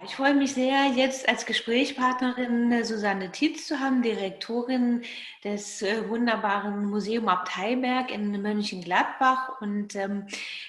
Ich freue mich sehr, jetzt als Gesprächspartnerin Susanne Tietz zu haben, Direktorin des wunderbaren Museum Abteiberg in Mönchengladbach. Und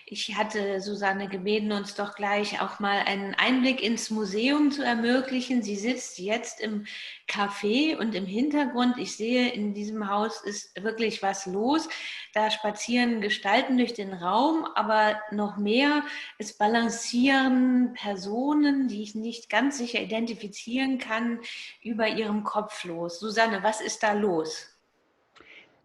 ich hatte Susanne gebeten, uns doch gleich auch mal einen Einblick ins Museum zu ermöglichen. Sie sitzt jetzt im Café und im Hintergrund, ich sehe, in diesem Haus ist wirklich was los. Da spazieren Gestalten durch den Raum, aber noch mehr, es balancieren Personen, die ich nicht ganz sicher identifizieren kann, über ihrem Kopf los. Susanne, was ist da los?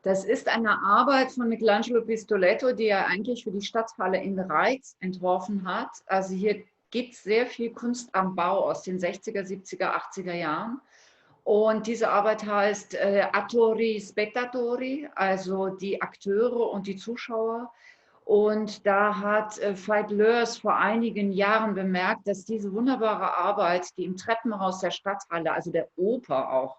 Das ist eine Arbeit von Michelangelo Pistoletto, die er eigentlich für die Stadthalle in Reiz entworfen hat. Also hier gibt es sehr viel Kunst am Bau aus den 60er, 70er, 80er Jahren. Und diese Arbeit heißt Attori Spettatori, also die Akteure und die Zuschauer. Und da hat Veit Löers vor einigen Jahren bemerkt, dass diese wunderbare Arbeit, die im Treppenhaus der Stadthalle, also der Oper auch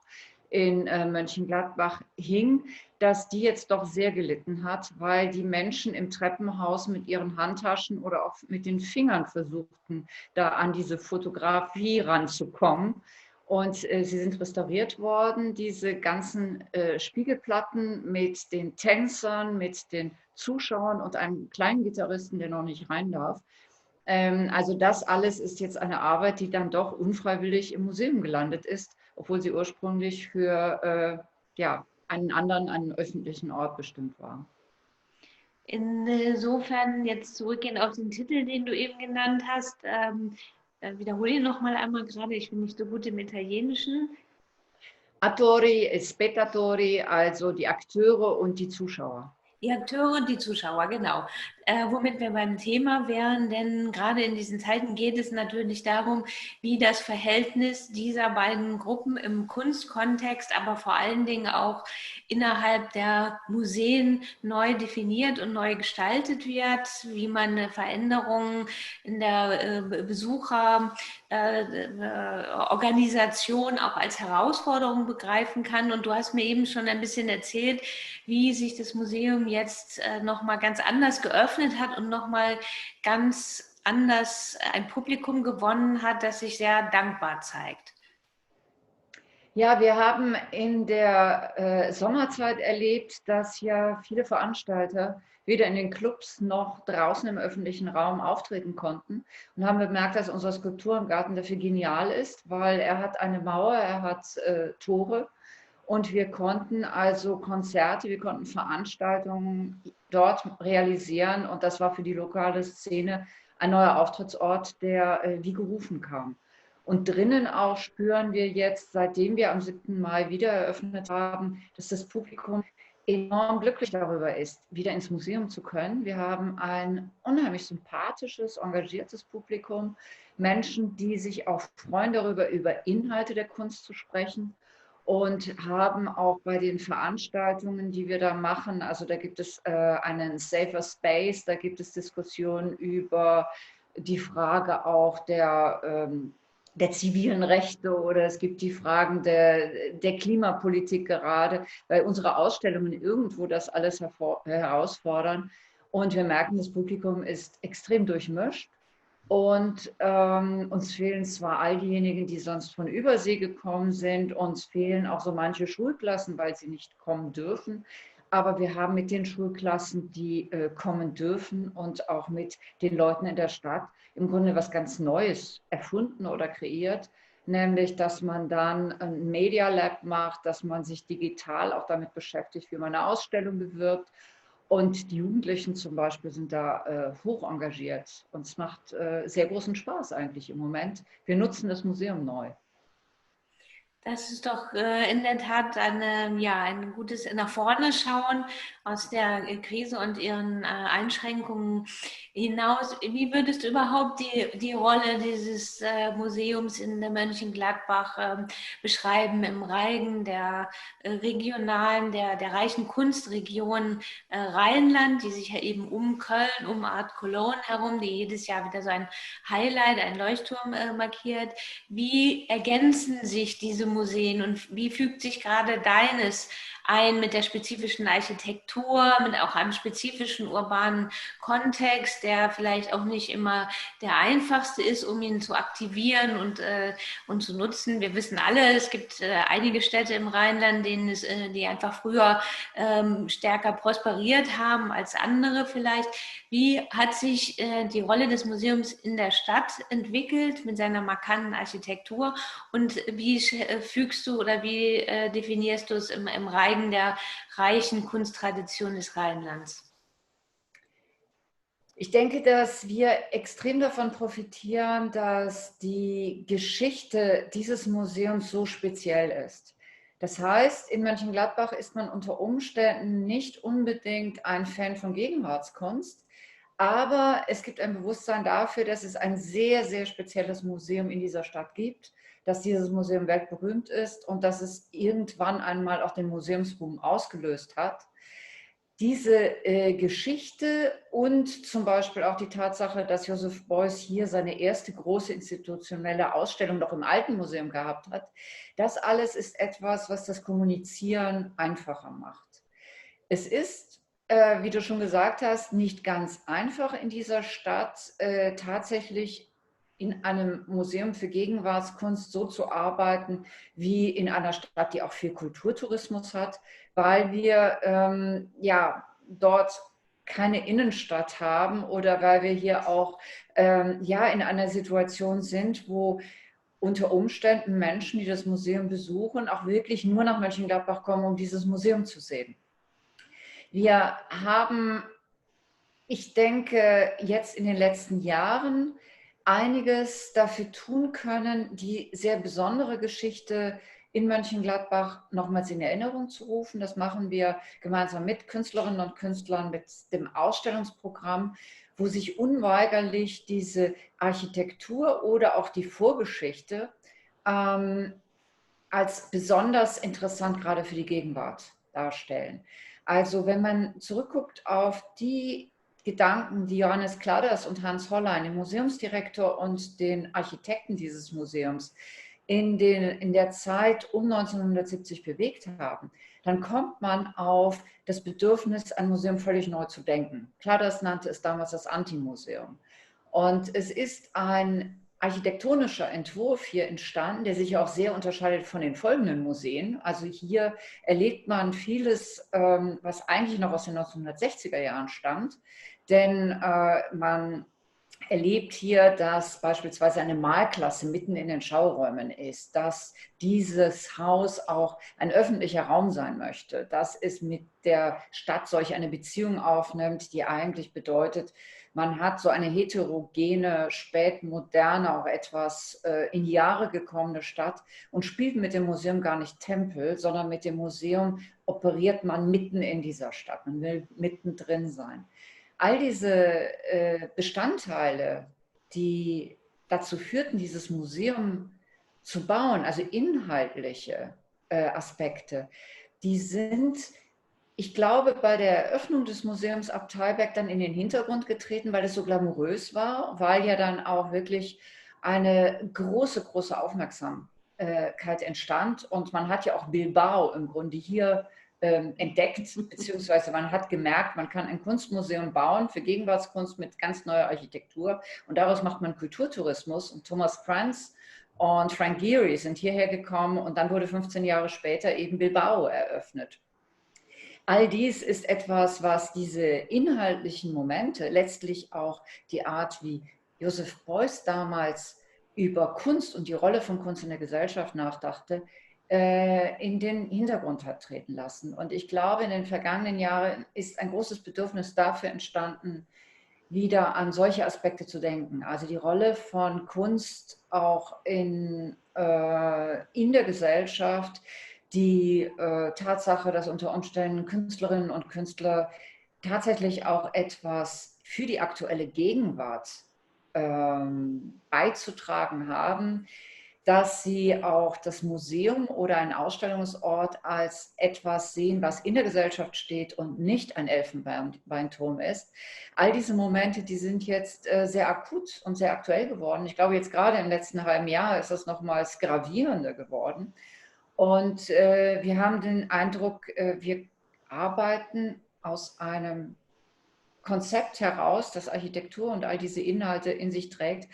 in Mönchengladbach hing, dass die jetzt doch sehr gelitten hat, weil die Menschen im Treppenhaus mit ihren Handtaschen oder auch mit den Fingern versuchten, da an diese Fotografie ranzukommen. Und sie sind restauriert worden, diese ganzen Spiegelplatten mit den Tänzern, mit den Zuschauern und einem kleinen Gitarristen, der noch nicht rein darf. Also das alles ist jetzt eine Arbeit, die dann doch unfreiwillig im Museum gelandet ist, obwohl sie ursprünglich für ja, einen öffentlichen Ort bestimmt war. Insofern jetzt zurückgehend auf den Titel, den du eben genannt hast, wiederhole ihn noch mal einmal gerade, ich bin nicht so gut im Italienischen. Attori, Spettatori, also die Akteure und die Zuschauer. Die Akteure und die Zuschauer, genau. Womit wir beim Thema wären, denn gerade in diesen Zeiten geht es natürlich darum, wie das Verhältnis dieser beiden Gruppen im Kunstkontext, aber vor allen Dingen auch innerhalb der Museen neu definiert und neu gestaltet wird, wie man eine Veränderung in der Besucherorganisation auch als Herausforderung begreifen kann. Und du hast mir eben schon ein bisschen erzählt, wie sich das Museum jetzt nochmal ganz anders geöffnet hat und nochmal ganz anders ein Publikum gewonnen hat, das sich sehr dankbar zeigt. Ja, wir haben in der Sommerzeit erlebt, dass ja viele Veranstalter weder in den Clubs noch draußen im öffentlichen Raum auftreten konnten und haben bemerkt, dass unser Skulpturengarten dafür genial ist, weil er hat eine Mauer, er hat Tore und wir konnten also Konzerte, wir konnten Veranstaltungen dort realisieren und das war für die lokale Szene ein neuer Auftrittsort, der wie gerufen kam. Und drinnen auch spüren wir jetzt, seitdem wir am 7. Mai wieder eröffnet haben, dass das Publikum enorm glücklich darüber ist, wieder ins Museum zu können. Wir haben ein unheimlich sympathisches, engagiertes Publikum, Menschen, die sich auch freuen darüber, über Inhalte der Kunst zu sprechen und haben auch bei den Veranstaltungen, die wir da machen, also da gibt es einen Safer Space, da gibt es Diskussionen über die Frage auch der zivilen Rechte oder es gibt die Fragen der Klimapolitik gerade, weil unsere Ausstellungen irgendwo das alles herausfordern. Und wir merken, das Publikum ist extrem durchmischt. Und uns fehlen zwar all diejenigen, die sonst von Übersee gekommen sind, uns fehlen auch so manche Schulklassen, weil sie nicht kommen dürfen. Aber wir haben mit den Schulklassen, die kommen dürfen und auch mit den Leuten in der Stadt im Grunde was ganz Neues erfunden oder kreiert, nämlich dass man dann ein Media Lab macht, dass man sich digital auch damit beschäftigt, wie man eine Ausstellung bewirbt. Und die Jugendlichen zum Beispiel sind da hoch engagiert und es macht sehr großen Spaß eigentlich im Moment. Wir nutzen das Museum neu. Das ist doch in der Tat ein gutes nach vorne schauen aus der Krise und ihren Einschränkungen hinaus. Wie würdest du überhaupt die Rolle dieses Museums in der Mönchengladbach beschreiben im Reigen der der reichen Kunstregion Rheinland, die sich ja eben um Köln, um Art Cologne herum, die jedes Jahr wieder so ein Highlight, ein Leuchtturm markiert. Wie ergänzen sich diese Museen und wie fügt sich gerade deines ein mit der spezifischen Architektur, mit auch einem spezifischen urbanen Kontext, der vielleicht auch nicht immer der einfachste ist, um ihn zu aktivieren und zu nutzen. Wir wissen alle, es gibt einige Städte im Rheinland, die einfach früher stärker prosperiert haben als andere vielleicht. Wie hat sich die Rolle des Museums in der Stadt entwickelt mit seiner markanten Architektur und wie fügst du oder wie definierst du es im Reigen der reichen Kunsttradition des Rheinlands? Ich denke, dass wir extrem davon profitieren, dass die Geschichte dieses Museums so speziell ist. Das heißt, in Mönchengladbach ist man unter Umständen nicht unbedingt ein Fan von Gegenwartskunst, aber es gibt ein Bewusstsein dafür, dass es ein sehr, sehr spezielles Museum in dieser Stadt gibt, dass dieses Museum weltberühmt ist und dass es irgendwann einmal auch den Museumsboom ausgelöst hat. Diese Geschichte und zum Beispiel auch die Tatsache, dass Joseph Beuys hier seine erste große institutionelle Ausstellung noch im Alten Museum gehabt hat, das alles ist etwas, was das Kommunizieren einfacher macht. Es ist, wie du schon gesagt hast, nicht ganz einfach in dieser Stadt tatsächlich in einem Museum für Gegenwartskunst so zu arbeiten, wie in einer Stadt, die auch viel Kulturtourismus hat, weil wir ja dort keine Innenstadt haben oder weil wir hier auch ja in einer Situation sind, wo unter Umständen Menschen, die das Museum besuchen, auch wirklich nur nach Mönchengladbach kommen, um dieses Museum zu sehen. Wir haben, ich denke, jetzt in den letzten Jahren einiges dafür tun können, die sehr besondere Geschichte in Mönchengladbach nochmals in Erinnerung zu rufen. Das machen wir gemeinsam mit Künstlerinnen und Künstlern, mit dem Ausstellungsprogramm, wo sich unweigerlich diese Architektur oder auch die Vorgeschichte als besonders interessant gerade für die Gegenwart darstellen. Also wenn man zurückguckt auf die Gedanken, die Johannes Claders und Hans Hollein, den Museumsdirektor und den Architekten dieses Museums, in der Zeit um 1970 bewegt haben, dann kommt man auf das Bedürfnis, ein Museum völlig neu zu denken. Claders nannte es damals das Antimuseum. Und es ist ein architektonischer Entwurf hier entstanden, der sich auch sehr unterscheidet von den folgenden Museen. Also hier erlebt man vieles, was eigentlich noch aus den 1960er Jahren stammt, denn man erlebt hier, dass beispielsweise eine Malklasse mitten in den Schauräumen ist, dass dieses Haus auch ein öffentlicher Raum sein möchte, dass es mit der Stadt solch eine Beziehung aufnimmt, die eigentlich bedeutet, man hat so eine heterogene, spätmoderne, auch etwas in die Jahre gekommene Stadt und spielt mit dem Museum gar nicht Tempel, sondern mit dem Museum operiert man mitten in dieser Stadt. Man will mittendrin sein. All diese Bestandteile, die dazu führten, dieses Museum zu bauen, also inhaltliche Aspekte, die sind, ich glaube, bei der Eröffnung des Museums ab Theilberg dann in den Hintergrund getreten, weil es so glamourös war, weil ja dann auch wirklich eine große, große Aufmerksamkeit entstand. Und man hat ja auch Bilbao im Grunde hier entdeckt, beziehungsweise man hat gemerkt, man kann ein Kunstmuseum bauen für Gegenwartskunst mit ganz neuer Architektur und daraus macht man Kulturtourismus. Und Thomas Kranz und Frank Gehry sind hierher gekommen und dann wurde 15 Jahre später eben Bilbao eröffnet. All dies ist etwas, was diese inhaltlichen Momente, letztlich auch die Art, wie Joseph Beuys damals über Kunst und die Rolle von Kunst in der Gesellschaft nachdachte, in den Hintergrund hat treten lassen. Und ich glaube, in den vergangenen Jahren ist ein großes Bedürfnis dafür entstanden, wieder an solche Aspekte zu denken. Also die Rolle von Kunst auch in der Gesellschaft, die Tatsache, dass unter Umständen Künstlerinnen und Künstler tatsächlich auch etwas für die aktuelle Gegenwart beizutragen haben, dass sie auch das Museum oder einen Ausstellungsort als etwas sehen, was in der Gesellschaft steht und nicht ein Elfenbeinturm ist. All diese Momente, die sind jetzt sehr akut und sehr aktuell geworden. Ich glaube, jetzt gerade im letzten halben Jahr ist das nochmals gravierender geworden. Und wir haben den Eindruck, wir arbeiten aus einem Konzept heraus, das Architektur und all diese Inhalte in sich trägt.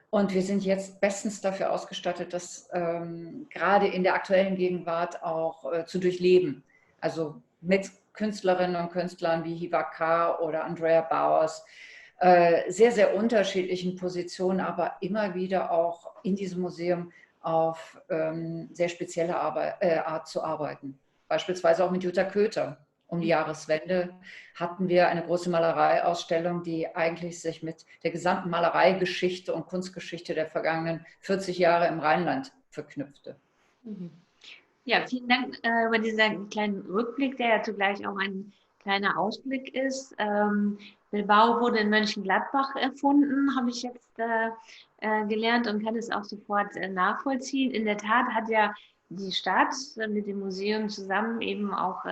Und wir sind jetzt bestens dafür ausgestattet, das gerade in der aktuellen Gegenwart auch zu durchleben. Also mit Künstlerinnen und Künstlern wie Hiva K. oder Andrea Bauers, sehr, sehr unterschiedlichen Positionen, aber immer wieder auch in diesem Museum auf sehr spezielle Art zu arbeiten. Beispielsweise auch mit Jutta Köter. Um die Jahreswende hatten wir eine große Malereiausstellung, die eigentlich sich mit der gesamten Malereigeschichte und Kunstgeschichte der vergangenen 40 Jahre im Rheinland verknüpfte. Mhm. Ja, vielen Dank über diesen kleinen Rückblick, der ja zugleich auch ein kleiner Ausblick ist. Bilbao wurde in Mönchengladbach erfunden, habe ich jetzt gelernt und kann es auch sofort nachvollziehen. In der Tat hat ja die Stadt mit dem Museum zusammen eben auch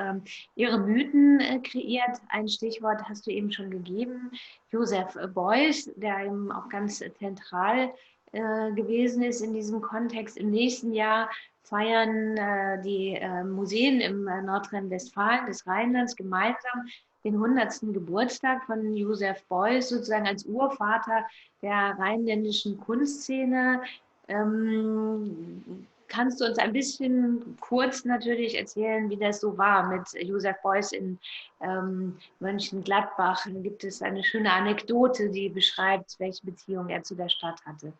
ihre Mythen kreiert. Ein Stichwort hast du eben schon gegeben, Joseph Beuys, der eben auch ganz zentral gewesen ist in diesem Kontext. Im nächsten Jahr feiern die Museen im Nordrhein-Westfalen des Rheinlands gemeinsam den 100. Geburtstag von Joseph Beuys, sozusagen als Urvater der rheinländischen Kunstszene. Kannst du uns ein bisschen kurz natürlich erzählen, wie das so war mit Joseph Beuys in Mönchengladbach? Da gibt es eine schöne Anekdote, die beschreibt, welche Beziehung er zu der Stadt hatte.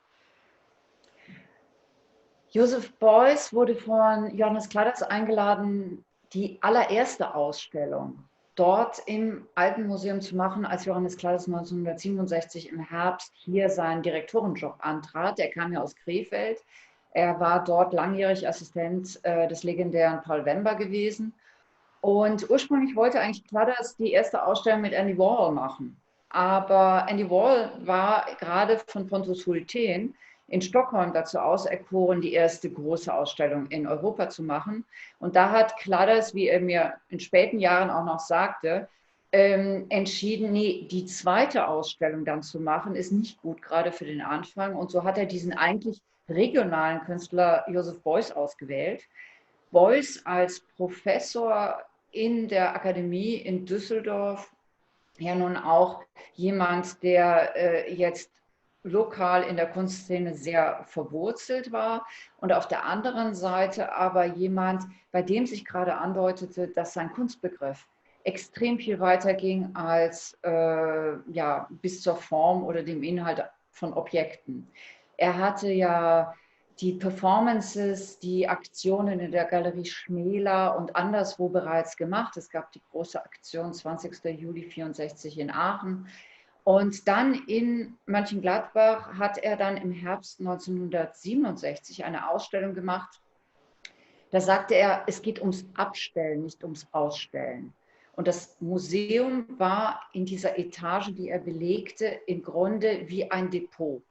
Joseph Beuys wurde von Johannes Kladders eingeladen, die allererste Ausstellung dort im Alten Museum zu machen, als Johannes Kladders 1967 im Herbst hier seinen Direktorenjob antrat. Er kam ja aus Krefeld. Er war dort langjährig Assistent des legendären Paul Wember gewesen. Und ursprünglich wollte eigentlich Kladders die erste Ausstellung mit Andy Warhol machen. Aber Andy Warhol war gerade von Pontus Hultén in Stockholm dazu auserkoren, die erste große Ausstellung in Europa zu machen. Und da hat Kladders, wie er mir in späten Jahren auch noch sagte, entschieden, nee, die zweite Ausstellung dann zu machen, ist nicht gut, gerade für den Anfang. Und so hat er diesen eigentlich regionalen Künstler Joseph Beuys ausgewählt. Beuys als Professor in der Akademie in Düsseldorf, ja nun auch jemand, der jetzt lokal in der Kunstszene sehr verwurzelt war und auf der anderen Seite aber jemand, bei dem sich gerade andeutete, dass sein Kunstbegriff extrem viel weiter ging als ja, bis zur Form oder dem Inhalt von Objekten. Er hatte ja die Performances, die Aktionen in der Galerie Schmäler und anderswo bereits gemacht. Es gab die große Aktion 20. Juli 64 in Aachen. Und dann in Mönchengladbach hat er dann im Herbst 1967 eine Ausstellung gemacht. Da sagte er, es geht ums Abstellen, nicht ums Ausstellen. Und das Museum war in dieser Etage, die er belegte, im Grunde wie ein Depot.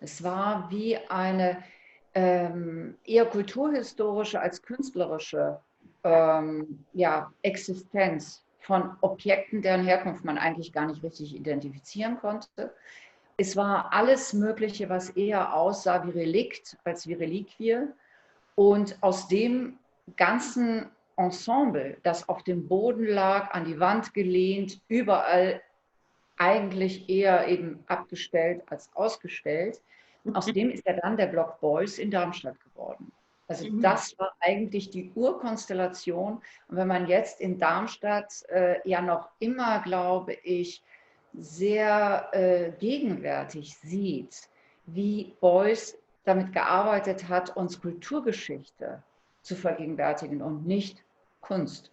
Es war wie eine eher kulturhistorische als künstlerische ja, Existenz von Objekten, deren Herkunft man eigentlich gar nicht richtig identifizieren konnte. Es war alles Mögliche, was eher aussah wie Relikt als wie Reliquie. Und aus dem ganzen Ensemble, das auf dem Boden lag, an die Wand gelehnt, überall eigentlich eher eben abgestellt als ausgestellt, aus dem ist ja dann der Block Beuys in Darmstadt geworden. Also das war eigentlich die Urkonstellation. Und wenn man jetzt in Darmstadt ja noch immer, glaube ich, sehr gegenwärtig sieht, wie Beuys damit gearbeitet hat, uns Kulturgeschichte zu vergegenwärtigen und nicht Kunst.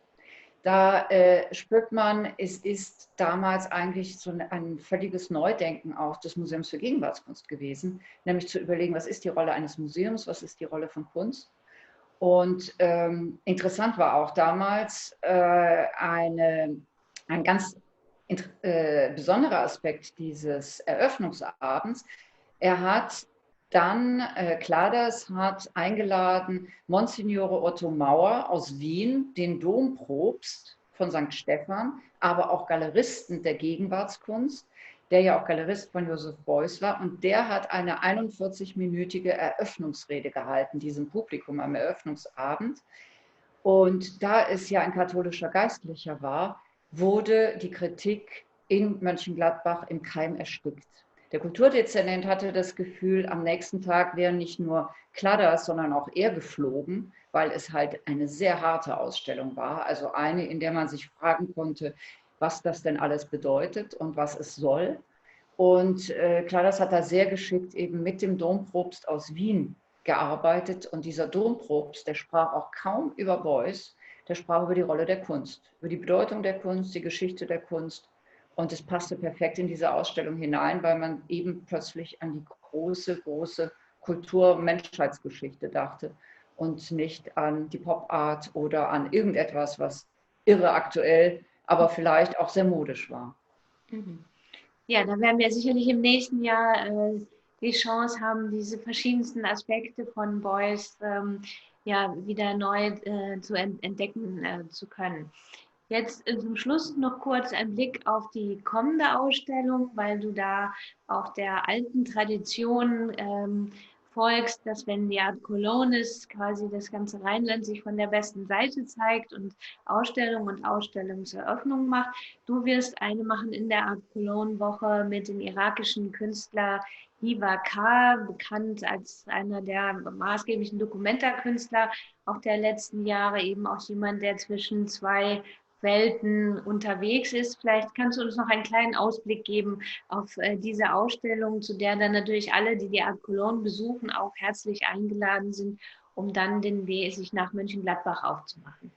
Da spürt man, es ist damals eigentlich so ein völliges Neudenken auch des Museums für Gegenwartskunst gewesen, nämlich zu überlegen, was ist die Rolle eines Museums, was ist die Rolle von Kunst. Und interessant war auch damals ein ganz besonderer Aspekt dieses Eröffnungsabends. Er hat dann, Kladders hat eingeladen Monsignore Otto Mauer aus Wien, den Dompropst von St. Stephan, aber auch Galeristen der Gegenwartskunst, der ja auch Galerist von Joseph Beuys war. Und der hat eine 41-minütige Eröffnungsrede gehalten, diesem Publikum am Eröffnungsabend. Und da es ja ein katholischer Geistlicher war, wurde die Kritik in Mönchengladbach im Keim erstickt. Der Kulturdezernent hatte das Gefühl, am nächsten Tag wären nicht nur Kladders, sondern auch er geflogen, weil es halt eine sehr harte Ausstellung war. Also eine, in der man sich fragen konnte, was das denn alles bedeutet und was es soll. Und Kladders hat da sehr geschickt eben mit dem Dompropst aus Wien gearbeitet. Und dieser Dompropst, der sprach auch kaum über Beuys, der sprach über die Rolle der Kunst, über die Bedeutung der Kunst, die Geschichte der Kunst. Und es passte perfekt in diese Ausstellung hinein, weil man eben plötzlich an die große, große Kultur-Menschheitsgeschichte dachte und nicht an die Pop-Art oder an irgendetwas, was irre aktuell, aber vielleicht auch sehr modisch war. Mhm. Ja, da werden wir sicherlich im nächsten Jahr die Chance haben, diese verschiedensten Aspekte von Beuys ja, wieder neu zu entdecken zu können. Jetzt zum Schluss noch kurz ein Blick auf die kommende Ausstellung, weil du da auch der alten Tradition folgst, dass wenn die Art Cologne ist, quasi das ganze Rheinland sich von der besten Seite zeigt und Ausstellung und Ausstellungseröffnung macht. Du wirst eine machen in der Art Cologne Woche mit dem irakischen Künstler Hiva K., bekannt als einer der maßgeblichen Documenta-Künstler auch der letzten Jahre, eben auch jemand, der zwischen zwei Welten unterwegs ist. Vielleicht kannst du uns noch einen kleinen Ausblick geben auf diese Ausstellung, zu der dann natürlich alle, die die Art Cologne besuchen, auch herzlich eingeladen sind, um dann den Weg sich nach Mönchengladbach aufzumachen.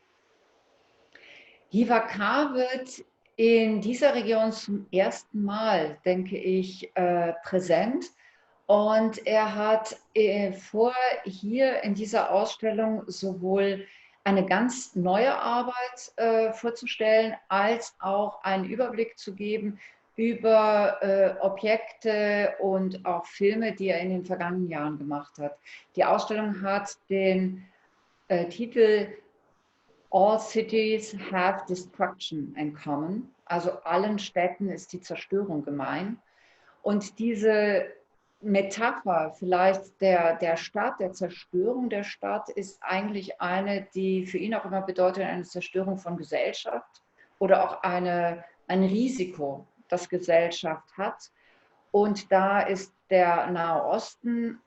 Hiva K. wird in dieser Region zum ersten Mal, denke ich, präsent. Und er hat vor, hier in dieser Ausstellung sowohl eine ganz neue Arbeit vorzustellen, als auch einen Überblick zu geben über Objekte und auch Filme, die er in den vergangenen Jahren gemacht hat. Die Ausstellung hat den Titel All cities have destruction in common. Also allen Städten ist die Zerstörung gemein. Und diese Metapher vielleicht der Stadt, der Zerstörung der Stadt, ist eigentlich eine, die für ihn auch immer bedeutet, eine Zerstörung von Gesellschaft oder auch ein Risiko, das Gesellschaft hat. Und da ist der Nahe Osten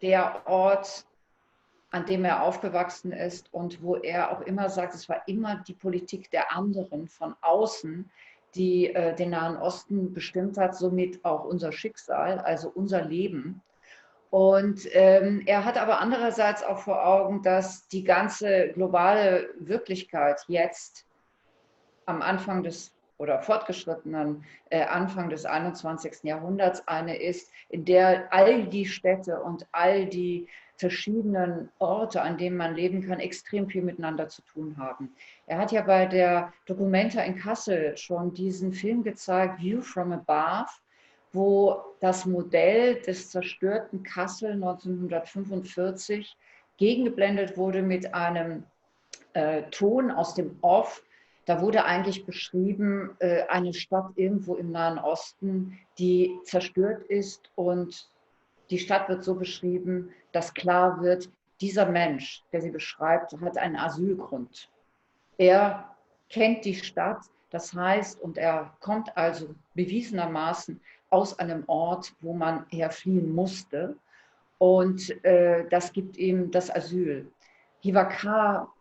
der Ort, an dem er aufgewachsen ist und wo er auch immer sagt, es war immer die Politik der anderen von außen, die den Nahen Osten bestimmt hat, somit auch unser Schicksal, also unser Leben. Und er hat aber andererseits auch vor Augen, dass die ganze globale Wirklichkeit jetzt am Anfang des oder fortgeschrittenen Anfang des 21. Jahrhunderts eine ist, in der all die Städte und all die verschiedenen Orte, an denen man leben kann, extrem viel miteinander zu tun haben. Er hat ja bei der Documenta in Kassel schon diesen Film gezeigt, View from Above, wo das Modell des zerstörten Kassel 1945 gegengeblendet wurde mit einem Ton aus dem Off. Da wurde eigentlich beschrieben, eine Stadt irgendwo im Nahen Osten, die zerstört ist, und die Stadt wird so beschrieben, dass klar wird, dieser Mensch, der sie beschreibt, hat einen Asylgrund. Er kennt die Stadt, das heißt, und er kommt also bewiesenermaßen aus einem Ort, wo man herfliehen musste, und das gibt ihm das Asyl. Hiva K.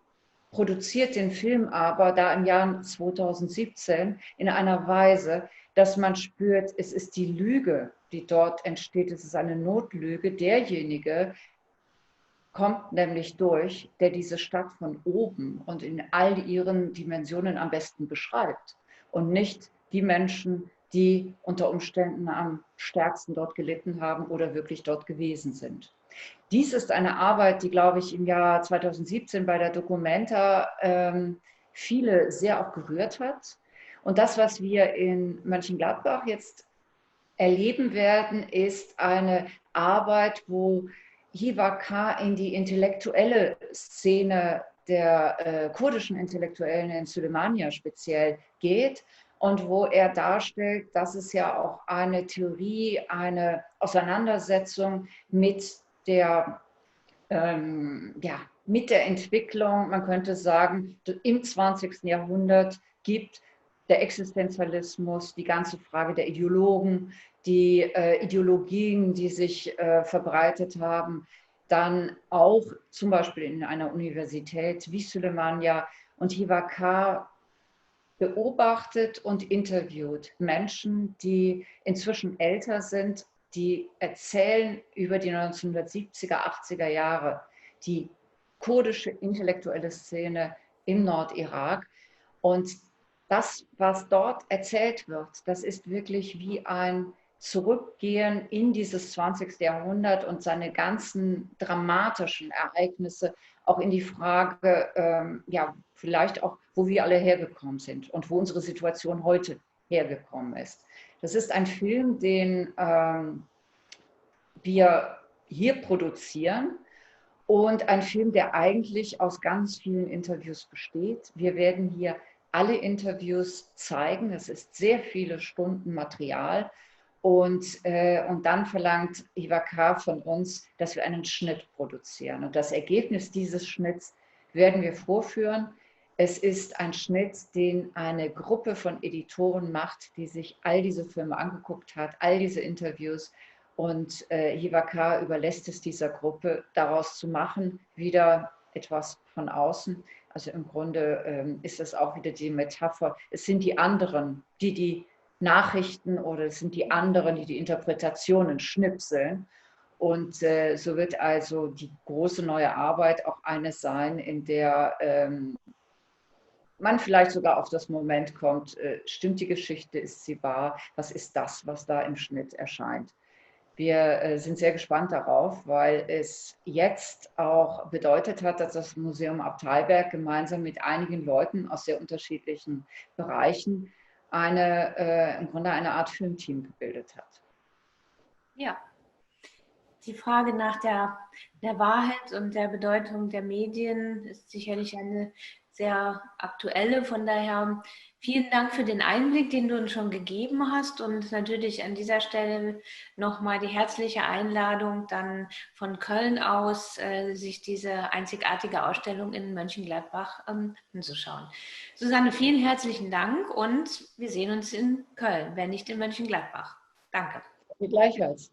produziert den Film aber da im Jahr 2017 in einer Weise, dass man spürt, es ist die Lüge, die dort entsteht. Es ist eine Notlüge. Derjenige kommt nämlich durch, der diese Stadt von oben und in all ihren Dimensionen am besten beschreibt und nicht die Menschen, die unter Umständen am stärksten dort gelitten haben oder wirklich dort gewesen sind. Dies ist eine Arbeit, die, glaube ich, im Jahr 2017 bei der Documenta viele sehr auch gerührt hat. Und das, was wir in Mönchengladbach jetzt erleben werden, ist eine Arbeit, wo Hiva K. in die intellektuelle Szene der kurdischen Intellektuellen in Süleymaniye speziell geht und wo er darstellt, dass es ja auch eine Theorie, eine Auseinandersetzung der, mit der Entwicklung, man könnte sagen, im 20. Jahrhundert gibt, der Existenzialismus, die ganze Frage der Ideologen, die Ideologien, die sich verbreitet haben, dann auch zum Beispiel in einer Universität wie Suleimania und Hivakar beobachtet und interviewt Menschen, die inzwischen älter sind, die erzählen über die 1970er, 80er Jahre, die kurdische intellektuelle Szene im Nordirak. Und das, was dort erzählt wird, das ist wirklich wie ein Zurückgehen in dieses 20. Jahrhundert und seine ganzen dramatischen Ereignisse, auch in die Frage, ja, vielleicht auch, wo wir alle hergekommen sind und wo unsere Situation heute hergekommen ist. Das ist ein Film, den wir hier produzieren und ein Film, der eigentlich aus ganz vielen Interviews besteht. Wir werden hier alle Interviews zeigen. Es ist sehr viele Stunden Material. Und dann verlangt Hivakar von uns, dass wir einen Schnitt produzieren. Und das Ergebnis dieses Schnitts werden wir vorführen. Es ist ein Schnitt, den eine Gruppe von Editoren macht, die sich all diese Filme angeguckt hat, all diese Interviews. Und Hivakar überlässt es dieser Gruppe, daraus zu machen, wieder etwas von außen. Also im Grunde ist es auch wieder die Metapher. Es sind die anderen, die Nachrichten oder es sind die anderen, die Interpretationen schnipseln. Und so wird also die große neue Arbeit auch eine sein, in der man vielleicht sogar auf das Moment kommt, stimmt die Geschichte, ist sie wahr, was ist das, was da im Schnitt erscheint. Wir sind sehr gespannt darauf, weil es jetzt auch bedeutet hat, dass das Museum Abteilberg gemeinsam mit einigen Leuten aus sehr unterschiedlichen Bereichen im Grunde eine Art Filmteam gebildet hat. Ja, die Frage nach der Wahrheit und der Bedeutung der Medien ist sicherlich eine sehr aktuelle. Von daher vielen Dank für den Einblick, den du uns schon gegeben hast. Und natürlich an dieser Stelle nochmal die herzliche Einladung, dann von Köln aus sich diese einzigartige Ausstellung in Mönchengladbach anzuschauen. Susanne, vielen herzlichen Dank und wir sehen uns in Köln, wenn nicht in Mönchengladbach. Danke. Gleichfalls.